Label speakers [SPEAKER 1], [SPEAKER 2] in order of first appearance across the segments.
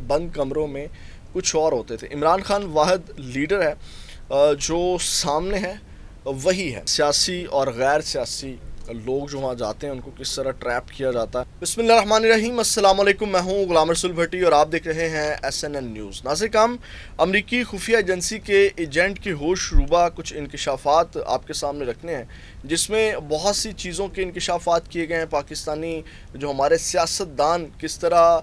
[SPEAKER 1] بند کمروں میں کچھ اور ہوتے تھے. عمران خان واحد لیڈر ہے جو سامنے ہے وہی ہے. سیاسی اور غیر سیاسی لوگ جو وہاں جاتے ہیں ان کو کس طرح ٹریپ کیا جاتا ہے. بسم اللہ الرحمن الرحیم. السلام علیکم. میں ہوں غلام رسول بھٹی اور آپ دیکھ رہے ہیں SNN نیوز. ناظرین کرام، امریکی خفیہ ایجنسی کے ایجنٹ کے ہوش روبہ کچھ انکشافات آپ کے سامنے رکھنے ہیں جس میں بہت سی چیزوں کے انکشافات کیے گئے ہیں. پاکستانی جو ہمارے سیاستدان کس طرح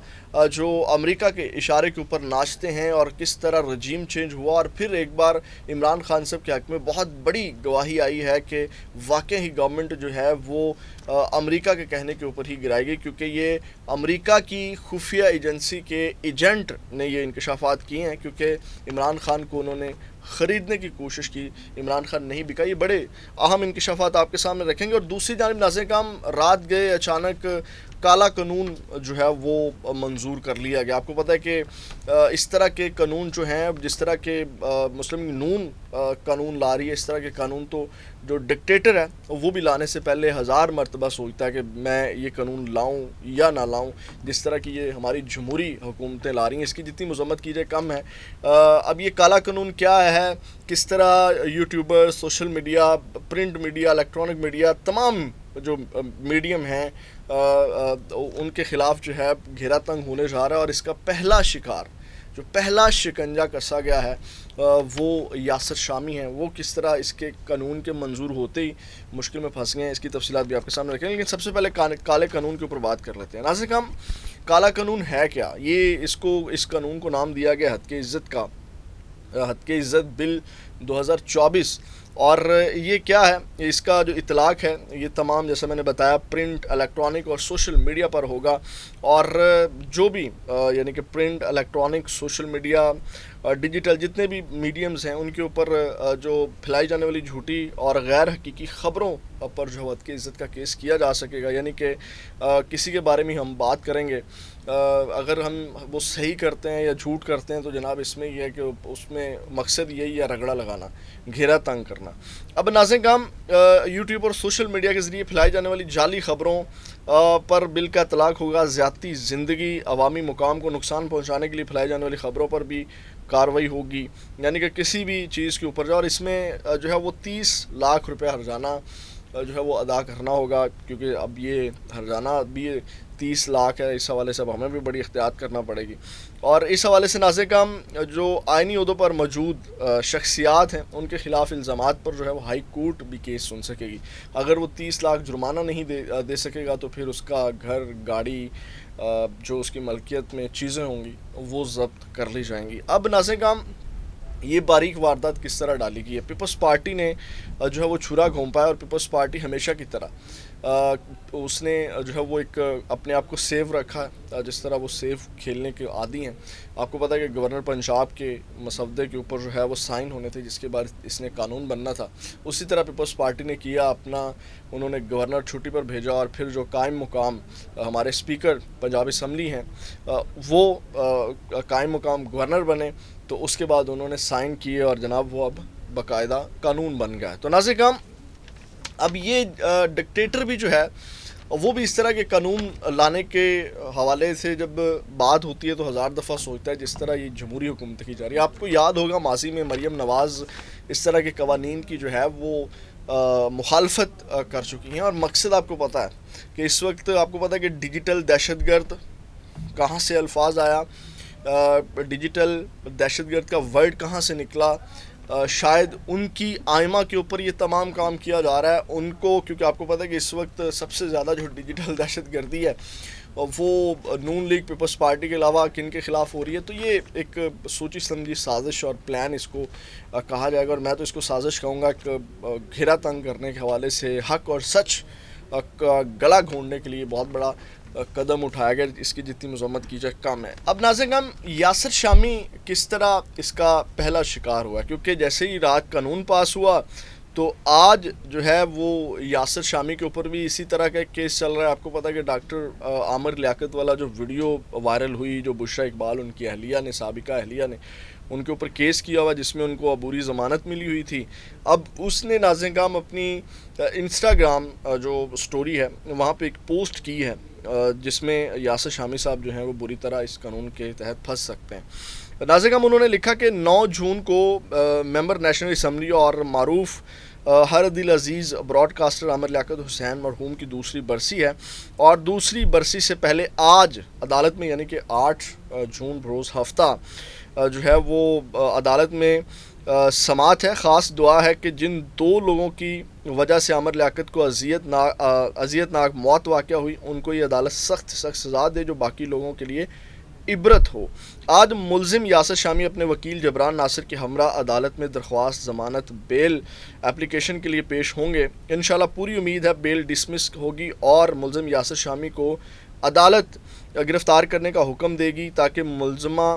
[SPEAKER 1] جو امریکہ کے اشارے کے اوپر ناچتے ہیں اور کس طرح رجیم چینج ہوا اور پھر ایک بار عمران خان صاحب کے حق میں بہت بڑی گواہی آئی ہے کہ واقعی ہی گورنمنٹ جو ہے وہ امریکہ کے کہنے کے اوپر ہی گرائی گئی، کیونکہ یہ امریکہ کی خفیہ ایجنسی کے ایجنٹ نے یہ انکشافات کیے ہیں. کیونکہ عمران خان کو انہوں نے خریدنے کی کوشش کی، عمران خان نہیں بکا. یہ بڑے اہم انکشافات آپ کے سامنے رکھیں گے. اور دوسری جانب ناظرین کرام، رات گئے اچانک کالا قانون جو ہے وہ منظور کر لیا گیا. آپ کو پتہ ہے کہ اس طرح کے قانون جو ہیں، جس طرح کے مسلم نون قانون لا رہی ہے، اس طرح کے قانون تو جو ڈکٹیٹر ہے وہ بھی لانے سے پہلے 1000 مرتبہ سوچتا ہے کہ میں یہ قانون لاؤں یا نہ لاؤں. جس طرح کی یہ ہماری جمہوری حکومتیں لا رہی ہیں، اس کی جتنی مذمت کی جائے کم ہے. اب یہ کالا قانون کیا ہے، کس طرح YouTuber, social media, print media, electronic media, تمام جو میڈیم ہیں ان کے خلاف جو ہے گھیرا تنگ ہونے جا رہا ہے. اور اس کا پہلا شکار، جو پہلا شکنجہ کسا گیا ہے وہ یاسر شامی ہیں. وہ کس طرح اس کے قانون کے منظور ہوتے ہی مشکل میں پھنس گئے ہیں، اس کی تفصیلات بھی آپ کے سامنے رکھیں. لیکن سب سے پہلے کالے قانون کے اوپر بات کر لیتے ہیں. ناظرین کرام، کالا قانون ہے کیا؟ یہ اس قانون کو نام دیا گیا حد کے عزت بل 2024. اور یہ کیا ہے، اس کا جو اطلاق ہے یہ تمام، جیسا میں نے بتایا، پرنٹ، الیکٹرانک اور سوشل میڈیا پر ہوگا. اور جو بھی یعنی کہ print, electronic, social media, digital جتنے بھی میڈیمز ہیں ان کے اوپر جو پھیلائی جانے والی جھوٹی اور غیر حقیقی خبروں پر جو حد کے عزت کا کیس کیا جا سکے گا. یعنی کہ کسی کے بارے میں ہم بات کریں گے، اگر ہم وہ صحیح کرتے ہیں یا جھوٹ کرتے ہیں تو جناب اس میں یہ ہے کہ اس میں مقصد یہی ہے رگڑا لگانا، گھیرا تنگ کرنا. اب ناظرین کرام، یوٹیوب اور سوشل میڈیا کے ذریعے پھیلائی جانے والی جعلی خبروں پر بل کا اطلاق ہوگا. زیادتی زندگی، عوامی مقام کو نقصان پہنچانے کے لیے پھیلائی جانے والی خبروں پر بھی کارروائی ہوگی. یعنی کہ کسی بھی چیز کے اوپر جاؤ، اور اس میں جو ہے وہ 30 لاکھ روپے ہرجانہ جو ہے وہ ادا کرنا ہوگا. کیونکہ اب یہ ہرجانہ بھی 30 لاکھ ہے، اس حوالے سے اب ہمیں بھی بڑی احتیاط کرنا پڑے گی. اور اس حوالے سے ناظرین کرام، جو آئینی عہدوں پر موجود شخصیات ہیں ان کے خلاف الزامات پر جو ہے وہ ہائی کورٹ بھی کیس سن سکے گی. اگر وہ 30 لاکھ جرمانہ نہیں دے سکے گا تو پھر اس کا گھر، گاڑی، جو اس کی ملکیت میں چیزیں ہوں گی وہ ضبط کر لی جائیں گی. اب ناظرین کرام، یہ باریک واردات کس طرح ڈالی گئی ہے. پیپلز پارٹی نے جو ہے وہ چھرا گھونپا ہے، اور پیپلز پارٹی ہمیشہ کی طرح اس نے جو ہے وہ ایک اپنے آپ کو سیو رکھا ہے، جس طرح وہ سیو کھیلنے کے عادی ہیں. آپ کو پتہ ہے کہ گورنر پنجاب کے مسودے کے اوپر جو ہے وہ سائن ہونے تھے جس کے بعد اس نے قانون بننا تھا. اسی طرح پیپلز پارٹی نے کیا اپنا، انہوں نے گورنر چھٹی پر بھیجا اور پھر جو قائم مقام ہمارے اسپیکر پنجاب اسمبلی ہیں وہ قائم مقام گورنر بنے، تو اس کے بعد انہوں نے سائن کیے اور جناب وہ اب باقاعدہ قانون بن گیا ہے. تو ناظرین کرام، اب یہ ڈکٹیٹر بھی جو ہے وہ بھی اس طرح کے قانون لانے کے حوالے سے جب بات ہوتی ہے تو 1000 دفعہ سوچتا ہے، جس طرح یہ جمہوری حکومت کی جا رہی ہے. آپ کو یاد ہوگا ماضی میں مریم نواز اس طرح کے قوانین کی جو ہے وہ مخالفت کر چکی ہیں. اور مقصد آپ کو پتہ ہے کہ اس وقت آپ کو پتہ ہے کہ ڈیجیٹل دہشت گرد کہاں سے الفاظ آیا، ڈیجیٹل دہشت گرد کا ورڈ کہاں سے نکلا. شاید ان کی آئمہ کے اوپر یہ تمام کام کیا جا رہا ہے ان کو، کیونکہ آپ کو پتہ ہے کہ اس وقت سب سے زیادہ جو ڈیجیٹل دہشت گردی ہے وہ نون لیگ، پیپلز پارٹی کے علاوہ کن کے خلاف ہو رہی ہے. تو یہ ایک سوچی سمجھی سازش اور پلان اس کو کہا جائے گا، اور میں تو اس کو سازش کہوں گا کہ گھیرا تنگ کرنے کے حوالے سے حق اور سچ گلا گھونڈنے کے لیے بہت بڑا قدم اٹھایا گیا، اس کی جتنی مذمت کی جائے کم ہے. اب ناظرین کرام، یاسر شامی کس طرح اس کا پہلا شکار ہوا، کیونکہ جیسے ہی رات قانون پاس ہوا تو آج جو ہے وہ یاسر شامی کے اوپر بھی اسی طرح کا ایک کیس چل رہا ہے. آپ کو پتہ ہے کہ ڈاکٹر عامر لیاقت والا جو ویڈیو وائرل ہوئی، جو بشریٰ اقبال ان کی اہلیہ نے، سابقہ اہلیہ نے ان کے اوپر کیس کیا ہوا جس میں ان کو عبوری ضمانت ملی ہوئی تھی. اب اس نے ناظرین کرام اپنی انسٹاگرام جو سٹوری ہے وہاں پہ ایک پوسٹ کی ہے جس میں یاسر شامی صاحب جو ہیں وہ بری طرح اس قانون کے تحت پھنس سکتے ہیں۔ ناظرین انہوں نے لکھا کہ 9 جون کو ممبر نیشنل اسمبلی اور معروف ہر دل عزیز براڈ کاسٹر عامر لیاقت حسین مرحوم کی دوسری برسی ہے، اور دوسری برسی سے پہلے آج عدالت میں یعنی کہ 8 جون بروز ہفتہ جو ہے وہ عدالت میں سماعت ہے۔ خاص دعا ہے کہ جن 2 لوگوں کی وجہ سے عامر لیاقت کو اذیت ناک موت واقع ہوئی، ان کو یہ عدالت سخت سزا دے جو باقی لوگوں کے لیے عبرت ہو۔ آج ملزم یاسر شامی اپنے وکیل جبران ناصر کے ہمراہ عدالت میں درخواست ضمانت بیل اپلیکیشن کے لیے پیش ہوں گے۔ انشاءاللہ پوری امید ہے بیل ڈسمس ہوگی اور ملزم یاسر شامی کو عدالت گرفتار کرنے کا حکم دے گی تاکہ ملزمہ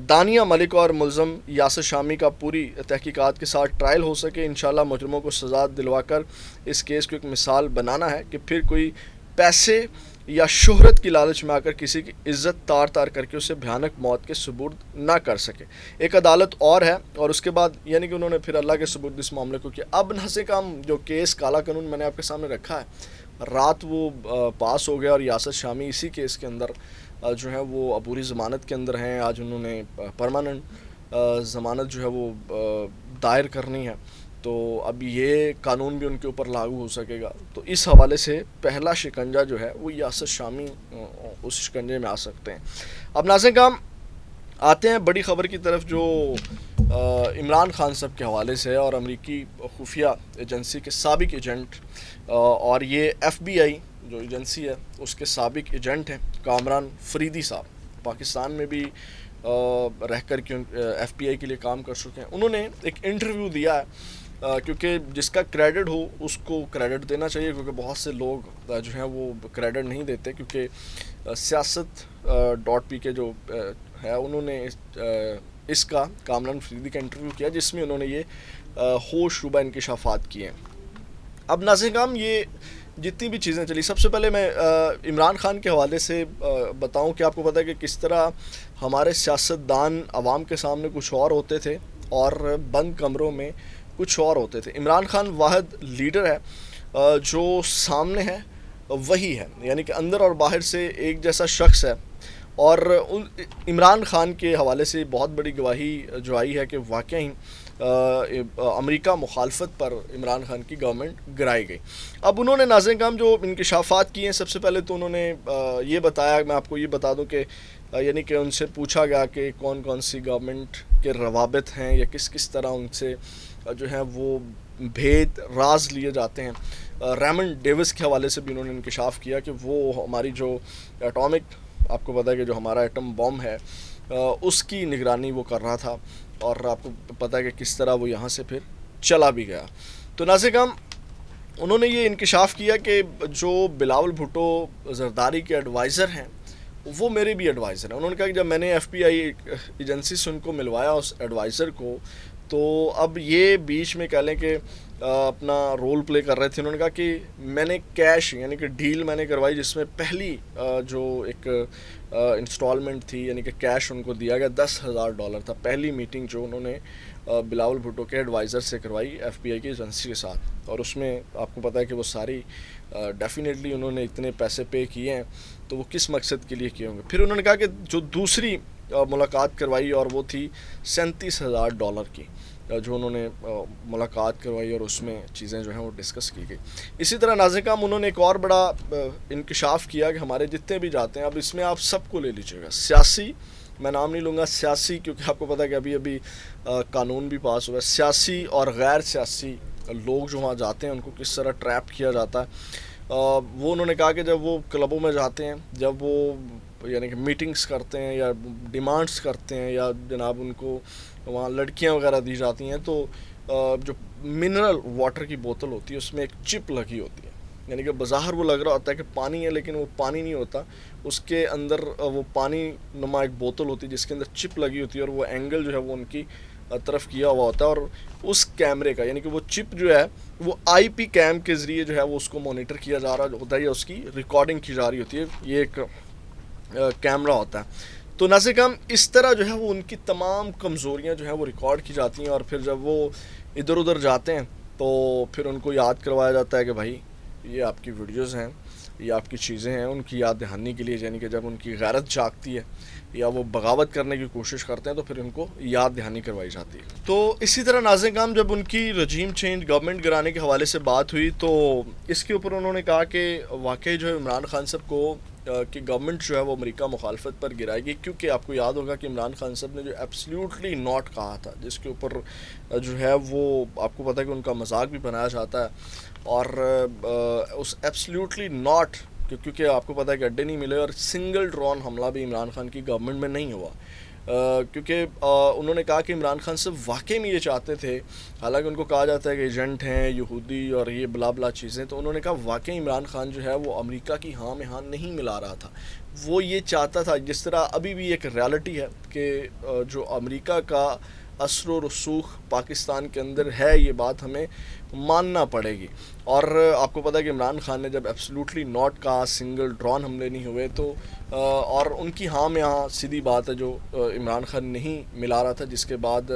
[SPEAKER 1] دانیہ ملک اور ملزم یاسر شامی کا پوری تحقیقات کے ساتھ ٹرائل ہو سکے۔ انشاءاللہ مجرموں کو سزا دلوا کر اس کیس کو ایک مثال بنانا ہے کہ پھر کوئی پیسے یا شہرت کی لالچ میں آ کر کسی کی عزت تار تار کر کے اسے بھیانک موت کے سپرد نہ کر سکے۔ ایک عدالت اور ہے، اور اس کے بعد یعنی کہ انہوں نے پھر اللہ کے سپرد اس معاملے کو کیا۔ اب ناظرین کام جو کیس کالا قانون میں نے آپ کے سامنے رکھا ہے، رات وہ پاس ہو گیا اور یاسر شامی اسی کیس کے اندر جو ہے وہ عبوری ضمانت کے اندر ہیں۔ آج انہوں نے پرماننٹ ضمانت جو ہے وہ دائر کرنی ہے، تو اب یہ قانون بھی ان کے اوپر لاگو ہو سکے گا۔ تو اس حوالے سے پہلا شکنجہ جو ہے وہ یاسر شامی اس شکنجے میں آ سکتے ہیں۔ اب ناظرین کام آتے ہیں بڑی خبر کی طرف جو عمران خان صاحب کے حوالے سے ہے، اور امریکی خفیہ ایجنسی کے سابق ایجنٹ اور یہ FBI جو ایجنسی ہے اس کے سابق ایجنٹ ہیں کامران فریدی صاحب، پاکستان میں بھی رہ کر کے FBI کے لیے کام کر چکے ہیں۔ انہوں نے ایک انٹرویو دیا ہے، کیونکہ جس کا کریڈٹ ہو اس کو کریڈٹ دینا چاہیے، کیونکہ بہت سے لوگ جو ہیں وہ کریڈٹ نہیں دیتے، کیونکہ سیاست.pk جو ہے انہوں نے اس کا کامران فریدی کا انٹرویو کیا، جس میں انہوں نے یہ ہوش ربا انکشافات کیے ہیں۔ اب ناظرین کرام یہ جتنی بھی چیزیں چلی، سب سے پہلے میں عمران خان کے حوالے سے بتاؤں کہ آپ کو پتہ ہے کہ کس طرح ہمارے سیاستدان عوام کے سامنے کچھ اور ہوتے تھے اور بند کمروں میں کچھ اور ہوتے تھے۔ عمران خان واحد لیڈر ہے جو سامنے ہے وہی ہے، یعنی کہ اندر اور باہر سے ایک جیسا شخص ہے، اور عمران خان کے حوالے سے بہت بڑی گواہی جو آئی ہے کہ واقعی امریکہ مخالفت پر عمران خان کی گورنمنٹ گرائی گئی۔ اب انہوں نے ناظرین کرام جو انکشافات کیے ہیں، سب سے پہلے تو انہوں نے یہ بتایا، میں آپ کو یہ بتا دوں کہ یعنی کہ ان سے پوچھا گیا کہ کون کون سی گورنمنٹ کے روابط ہیں یا کس کس طرح ان سے جو ہے وہ بھید راز لیے جاتے ہیں۔ ریمنڈ ڈیوس کے حوالے سے بھی انہوں نے انکشاف کیا کہ وہ ہماری جو ایٹامک، آپ کو پتہ ہے کہ جو ہمارا ایٹم بم ہے اس کی نگرانی وہ کر رہا تھا، اور آپ کو پتہ ہے کہ کس طرح وہ یہاں سے پھر چلا بھی گیا۔ تو ناظرین کرام انہوں نے یہ انکشاف کیا کہ جو بلاول بھٹو زرداری کے ایڈوائزر ہیں وہ میرے بھی ایڈوائزر ہیں۔ انہوں نے کہا کہ جب میں نے FBI ایجنسی سے ان کو ملوایا اس ایڈوائزر کو، تو اب یہ بیچ میں کہہ لیں کہ اپنا رول پلے کر رہے تھے۔ انہوں نے کہا کہ میں نے کیش یعنی کہ ڈیل میں نے کروائی، جس میں پہلی جو ایک انسٹالمنٹ تھی یعنی کہ کیش ان کو دیا گیا $10,000 تھا، پہلی میٹنگ جو انہوں نے بلاول بھٹو کے ایڈوائزر سے کروائی FBI کی ایجنسی کے ساتھ، اور اس میں آپ کو پتہ ہے کہ وہ ساری ڈیفینیٹلی انہوں نے اتنے پیسے پے کیے ہیں تو وہ کس مقصد کے لیے کیے ہوں گے۔ پھر انہوں نے کہا کہ جو دوسری ملاقات کروائی اور وہ تھی $37,000 کی، جو انہوں نے ملاقات کروائی اور اس میں چیزیں جو ہیں وہ ڈسکس کی گئی۔ اسی طرح ناظرین کرام انہوں نے ایک اور بڑا انکشاف کیا کہ ہمارے جتنے بھی جاتے ہیں، اب اس میں آپ سب کو لے لیجیے گا، سیاسی میں نام نہیں لوں گا، سیاسی کیونکہ آپ کو پتہ ہے کہ ابھی قانون بھی پاس ہوا ہے، سیاسی اور غیر سیاسی لوگ جو وہاں جاتے ہیں ان کو کس طرح ٹریپ کیا جاتا ہے۔ وہ انہوں نے کہا کہ جب وہ کلبوں میں جاتے ہیں، جب وہ یعنی کہ میٹنگز کرتے ہیں یا ڈیمانڈز کرتے ہیں یا جناب ان کو وہاں لڑکیاں وغیرہ دی جاتی ہیں، تو جو منرل واٹر کی بوتل ہوتی ہے اس میں ایک چپ لگی ہوتی ہے، یعنی کہ بظاہر وہ لگ رہا ہوتا ہے کہ پانی ہے لیکن وہ پانی نہیں ہوتا، اس کے اندر وہ پانی نما ایک بوتل ہوتی ہے جس کے اندر چپ لگی ہوتی ہے، اور وہ اینگل جو ہے وہ ان کی طرف کیا ہوا ہوتا ہے، اور اس کیمرے کا یعنی کہ وہ چپ جو ہے وہ IP کیم کے ذریعے جو ہے وہ اس کو مانیٹر کیا جا رہا ہوتا ہے یا اس کی ریکارڈنگ کی جا رہی ہوتی ہے، یہ ایک کیمرہ ہوتا ہے۔ تو ناظرین کرام اس طرح جو ہے وہ ان کی تمام کمزوریاں جو ہیں وہ ریکارڈ کی جاتی ہیں، اور پھر جب وہ ادھر ادھر جاتے ہیں تو پھر ان کو یاد کروایا جاتا ہے کہ بھائی یہ آپ کی ویڈیوز ہیں یہ آپ کی چیزیں ہیں ان کی یاد دہانی کے لیے، یعنی کہ جب ان کی غیرت جاگتی ہے یا وہ بغاوت کرنے کی کوشش کرتے ہیں تو پھر ان کو یاد دہانی کروائی جاتی ہے۔ تو اسی طرح ناظرین کرام جب ان کی رجیم چینج گورنمنٹ گرانے کے حوالے سے بات ہوئی تو اس کے اوپر انہوں نے کہا کہ واقعی جو ہے عمران خان صاحب کو کہ گورنمنٹ جو ہے وہ امریکہ مخالفت پر گرائے گی، کیونکہ آپ کو یاد ہوگا کہ عمران خان صاحب نے جو ایبسلیوٹلی ناٹ کہا تھا، جس کے اوپر جو ہے وہ آپ کو پتہ ہے کہ ان کا مذاق بھی بنایا جاتا ہے، اور اس ایبسلیوٹلی ناٹ کیونکہ آپ کو پتہ ہے کہ اڈے نہیں ملے، اور سنگل ڈرون حملہ بھی عمران خان کی گورنمنٹ میں نہیں ہوا، کیونکہ انہوں نے کہا کہ عمران خان صاحب واقعی میں یہ چاہتے تھے، حالانکہ ان کو کہا جاتا ہے کہ ایجنٹ ہیں یہودی اور یہ بلا بلا چیزیں، تو انہوں نے کہا واقعی عمران خان جو ہے وہ امریکہ کی ہاں میں ہاں نہیں ملا رہا تھا، وہ یہ چاہتا تھا، جس طرح ابھی بھی ایک ریالٹی ہے کہ جو امریکہ کا اثر و رسوخ پاکستان کے اندر ہے، یہ بات ہمیں ماننا پڑے گی، اور آپ کو پتہ ہے کہ عمران خان نے جب ایبسلیوٹلی ناٹ کہا، سنگل ڈرون حملے نہیں ہوئے، تو اور ان کی ہاں میں ہاں سیدھی بات ہے جو عمران خان نہیں ملا رہا تھا، جس کے بعد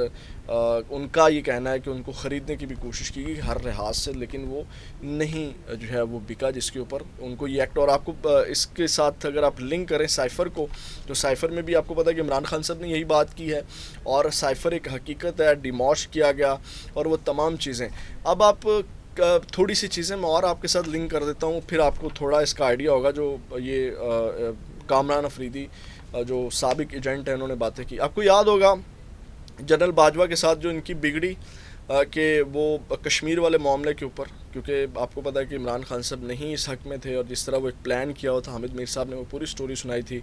[SPEAKER 1] ان کا یہ کہنا ہے کہ ان کو خریدنے کی بھی کوشش کی گئی ہر لحاظ سے، لیکن وہ نہیں جو ہے وہ بکا، جس کے اوپر ان کو یہ ایکٹ، اور آپ کو اس کے ساتھ اگر آپ لنک کریں سائفر کو، تو سائفر میں بھی آپ کو پتہ ہے کہ عمران خان صاحب نے یہی بات کی ہے، اور سائفر ایک حقیقت ہے، ڈیموش کیا گیا اور وہ تمام چیزیں۔ اب آپ تھوڑی سی چیزیں میں اور آپ کے ساتھ لنک کر دیتا ہوں، پھر آپ کو تھوڑا اس کا آئیڈیا ہوگا۔ جو یہ کامران افریدی جو سابق ایجنٹ ہیں انہوں نے باتیں کی، آپ کو یاد ہوگا جنرل باجوہ کے ساتھ جو ان کی بگڑی کہ وہ کشمیر والے معاملے کے اوپر، کیونکہ آپ کو پتہ ہے کہ عمران خان صاحب نہیں اس حق میں تھے، اور جس طرح وہ ایک پلان کیا ہوا تھا، حامد میر صاحب نے وہ پوری سٹوری سنائی تھی،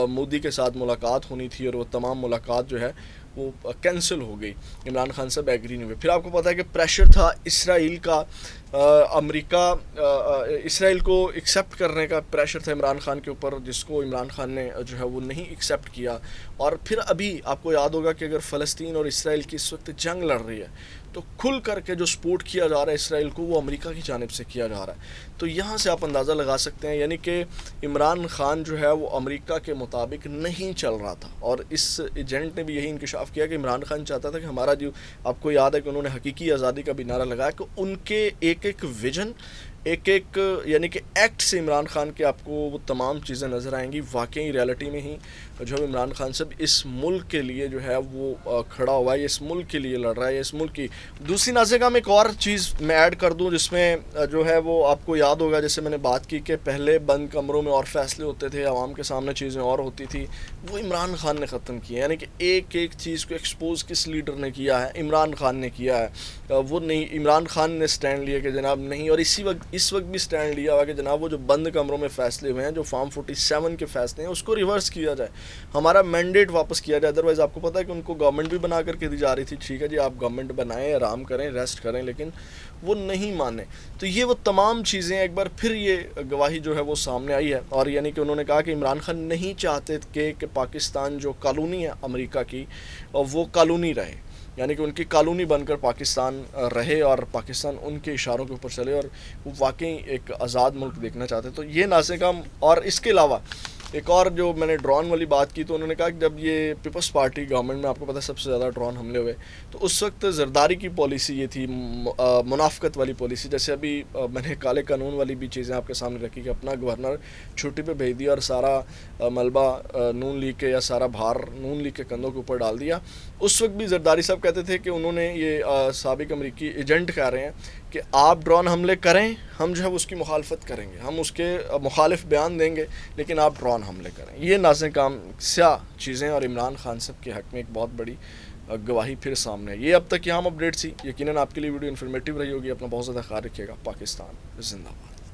[SPEAKER 1] مودی کے ساتھ ملاقات ہونی تھی اور وہ تمام ملاقات جو ہے وہ کینسل ہو گئی، عمران خان صاحب ایگری نہیں ہوئے۔ پھر آپ کو پتہ ہے کہ پریشر تھا اسرائیل کا، امریکہ اسرائیل کو ایکسیپٹ کرنے کا پریشر تھا عمران خان کے اوپر، جس کو عمران خان نے جو ہے وہ نہیں ایکسیپٹ کیا، اور پھر ابھی آپ کو یاد ہوگا کہ اگر فلسطین اور اسرائیل کی اس وقت جنگ لڑ رہی ہے تو کھل کر کے جو سپورٹ کیا جا رہا ہے اسرائیل کو، وہ امریکہ کی جانب سے کیا جا رہا ہے، تو یہاں سے آپ اندازہ لگا سکتے ہیں، یعنی کہ عمران خان جو ہے وہ امریکہ کے مطابق نہیں چل رہا تھا، اور اس ایجنٹ نے بھی یہی انکشاف کیا کہ عمران خان چاہتا تھا کہ ہمارا جو، آپ کو یاد ہے کہ انہوں نے حقیقی آزادی کا بھی نعرہ لگایا، کہ ان کے ایک ایک ویژن، ایک ایک یعنی کہ ایکٹ سے عمران خان کے آپ کو وہ تمام چیزیں نظر آئیں گی، واقعی ریالٹی میں ہی جو ہے عمران خان صاحب اس ملک کے لیے جو ہے وہ کھڑا ہوا ہے، اس ملک کے لیے لڑ رہا ہے، اس ملک کی۔ دوسری ناظرین کرام ایک اور چیز میں ایڈ کر دوں، جس میں جو ہے وہ آپ کو یاد ہوگا، جیسے میں نے بات کی کہ پہلے بند کمروں میں اور فیصلے ہوتے تھے، عوام کے سامنے چیزیں اور ہوتی تھی، وہ عمران خان نے ختم کیا، یعنی کہ ایک ایک چیز کو ایکسپوز کس لیڈر نے کیا ہے؟ عمران خان نے کیا ہے، وہ نہیں، عمران خان نے سٹینڈ لیا کہ جناب نہیں، اور اس وقت بھی سٹینڈ لیا ہوا کہ جناب وہ جو بند کمروں میں فیصلے ہوئے ہیں، جو فارم 47 کے فیصلے ہیں، اس کو ریورس کیا جائے، ہمارا مینڈیٹ واپس کیا جائے، ادروائز آپ کو پتہ ہے کہ ان کو گورنمنٹ بھی بنا کر کے دی جا رہی تھی، ٹھیک ہے جی آپ گورنمنٹ بنائیں، آرام کریں، ریسٹ کریں، لیکن وہ نہیں مانے، تو یہ وہ تمام چیزیں ایک بار پھر یہ گواہی جو ہے وہ سامنے آئی ہے، اور یعنی کہ انہوں نے کہا کہ عمران خان نہیں چاہتے کہ پاکستان جو کالونی ہے امریکہ کی وہ کالونی رہے، یعنی کہ ان کی کالونی بن کر پاکستان رہے، اور پاکستان ان کے اشاروں کے اوپر چلے، اور وہ واقعی ایک آزاد ملک دیکھنا چاہتے، تو یہ ناظرین کرام۔ اور اس کے علاوہ ایک اور جو میں نے ڈرون والی بات کی، تو انہوں نے کہا کہ جب یہ پیپلز پارٹی گورنمنٹ میں آپ کو پتہ سب سے زیادہ ڈرون حملے ہوئے، تو اس وقت زرداری کی پالیسی یہ تھی، منافقت والی پالیسی، جیسے ابھی میں نے کالے قانون والی بھی چیزیں آپ کے سامنے رکھی کہ اپنا گورنر چھٹی پہ بھیج دیا اور سارا ملبہ نون لیگ کے یا سارا بھار نون لیگ کے کندھوں کے اوپر ڈال دیا۔ اس وقت بھی زرداری صاحب کہتے تھے کہ انہوں نے یہ سابق امریکی ایجنٹ کہہ رہے ہیں کہ آپ ڈرون حملے کریں، ہم جو ہے اس کی مخالفت کریں گے، ہم اس کے مخالف بیان دیں گے، لیکن آپ ڈرون حملے کریں۔ یہ ناظرین کرام سیاہ چیزیں، اور عمران خان صاحب کے حق میں ایک بہت بڑی گواہی پھر سامنے ہے۔ یہ اب تک کی اہم اپڈیٹ تھی، یقیناً آپ کے لیے ویڈیو انفارمیٹیو رہی ہوگی۔ اپنا بہت زیادہ خیال رکھیے گا۔ پاکستان زندہ باد۔